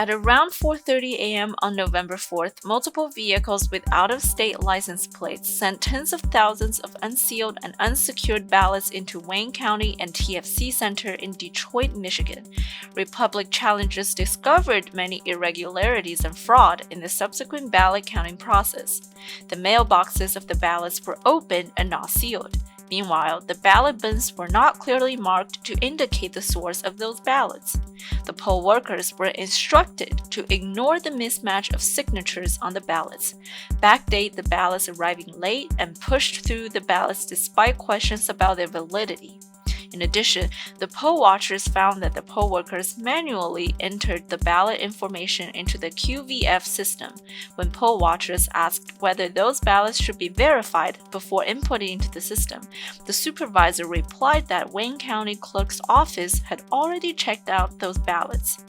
At around 4:30 a.m. on November 4th, multiple vehicles with out-of-state license plates sent tens of thousands of unsealed and unsecured ballots into Wayne County and TFC Center in Detroit, Michigan. Republican challengers discovered many irregularities and fraud in the subsequent ballot counting process. The mailboxes of the ballots were open and not sealed. Meanwhile, the ballot bins were not clearly marked to indicate the source of those ballots. The poll workers were instructed to ignore the mismatch of signatures on the ballots, backdate the ballots arriving late, and pushed through the ballots despite questions about their validity. In addition, the poll watchers found that the poll workers manually entered the ballot information into the QVF system. When poll watchers asked whether those ballots should be verified before inputting into the system, the supervisor replied that Wayne County Clerk's office had already checked out those ballots.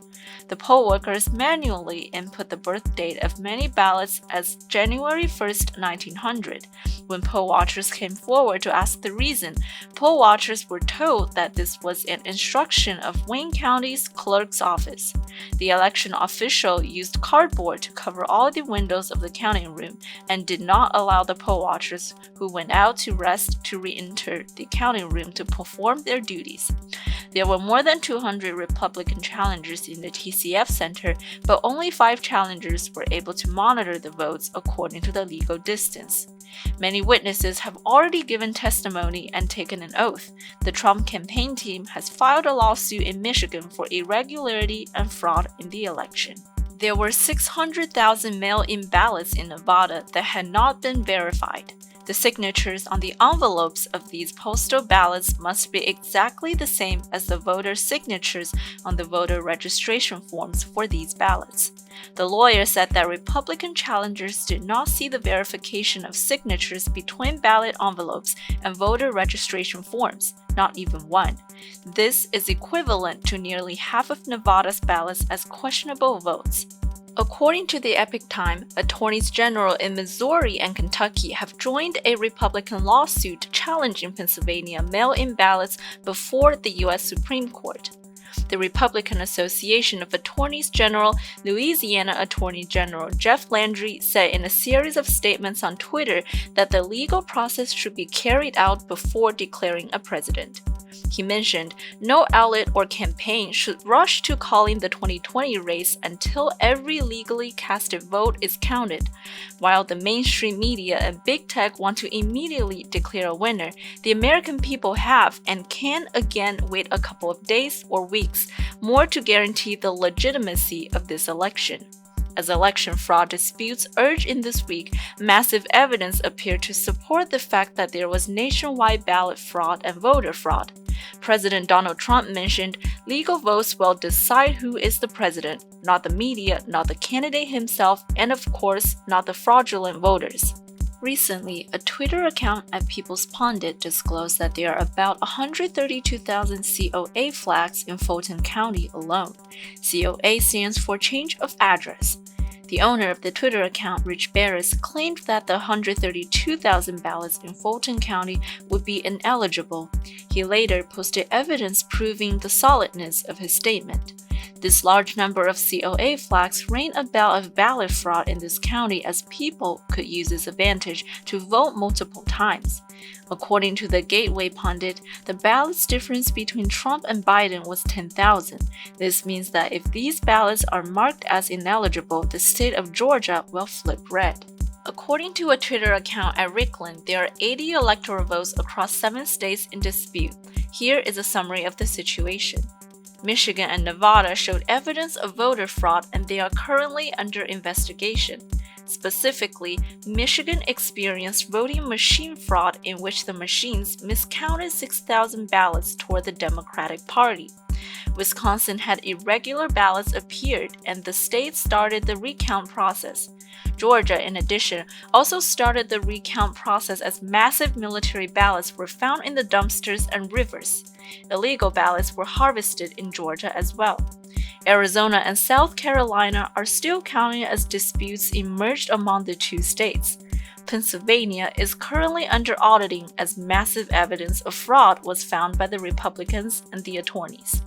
The poll workers manually input the birth date of many ballots as January 1st, 1900. When poll watchers came forward to ask the reason, poll watchers were told that this was an instruction of Wayne County's clerk's office. The election official used cardboard to cover all the windows of the counting room and did not allow the poll watchers who went out to rest to re-enter the counting room to perform their duties. There were more than 200 Republican challengers in the TCF Center, but only 5 challengers were able to monitor the votes according to the legal distance. Many witnesses have already given testimony and taken an oath. The Trump campaign team has filed a lawsuit in Michigan for irregularity and fraud in the election. There were 600,000 mail-in ballots in Nevada that had not been verified. The signatures on the envelopes of these postal ballots must be exactly the same as the voter signatures on the voter registration forms for these ballots. The lawyer said that Republican challengers did not see the verification of signatures between ballot envelopes and voter registration forms, not even one. This is equivalent to nearly half of Nevada's ballots as questionable votes. According to the Epoch Time, attorneys general in Missouri and Kentucky have joined a Republican lawsuit challenging Pennsylvania mail-in ballots before the U.S. Supreme Court. The Republican Association of Attorneys General, Louisiana Attorney General Jeff Landry said in a series of statements on Twitter that the legal process should be carried out before declaring a president. He mentioned no outlet or campaign should rush to calling the 2020 race until every legally casted vote is counted. While the mainstream media and big tech want to immediately declare a winner, the American people have and can again wait a couple of days or weeks more to guarantee the legitimacy of this election. As election fraud disputes urge in this week, massive evidence appeared to support the fact that there was nationwide ballot fraud and voter fraud. President Donald Trump mentioned legal votes will decide who is the president, not the media, not the candidate himself, and of course, not the fraudulent voters. Recently, a Twitter account at People's Pundit disclosed that there are about 132,000 COA flags in Fulton County alone. COA stands for Change of Address. The owner of the Twitter account, Rich Barris, claimed that the 132,000 ballots in Fulton County would be ineligible. He later posted evidence proving the solidness of his statement. This large number of COA flags rang a bell of ballot fraud in this county as people could use this advantage to vote multiple times. According to the Gateway Pundit, the ballots difference between Trump and Biden was 10,000. This means that if these ballots are marked as ineligible, the state of Georgia will flip red. According to a Twitter account at Rickland, there are 80 electoral votes across 7 states in dispute. Here is a summary of the situation. Michigan and Nevada showed evidence of voter fraud and they are currently under investigation. Specifically, Michigan experienced voting machine fraud in which the machines miscounted 6,000 ballots toward the Democratic Party. Wisconsin had irregular ballots appeared and the state started the recount process. Georgia, in addition, also started the recount process as massive military ballots were found in the dumpsters and rivers. Illegal ballots were harvested in Georgia as well. Arizona and South Carolina are still counting as disputes emerged among the 2 states. Pennsylvania is currently under auditing as massive evidence of fraud was found by the Republicans and the attorneys.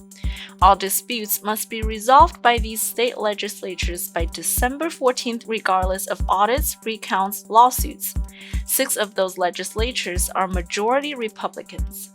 All disputes must be resolved by these state legislatures by December 14th, regardless of audits, recounts, lawsuits. 6 of those legislatures are majority Republicans.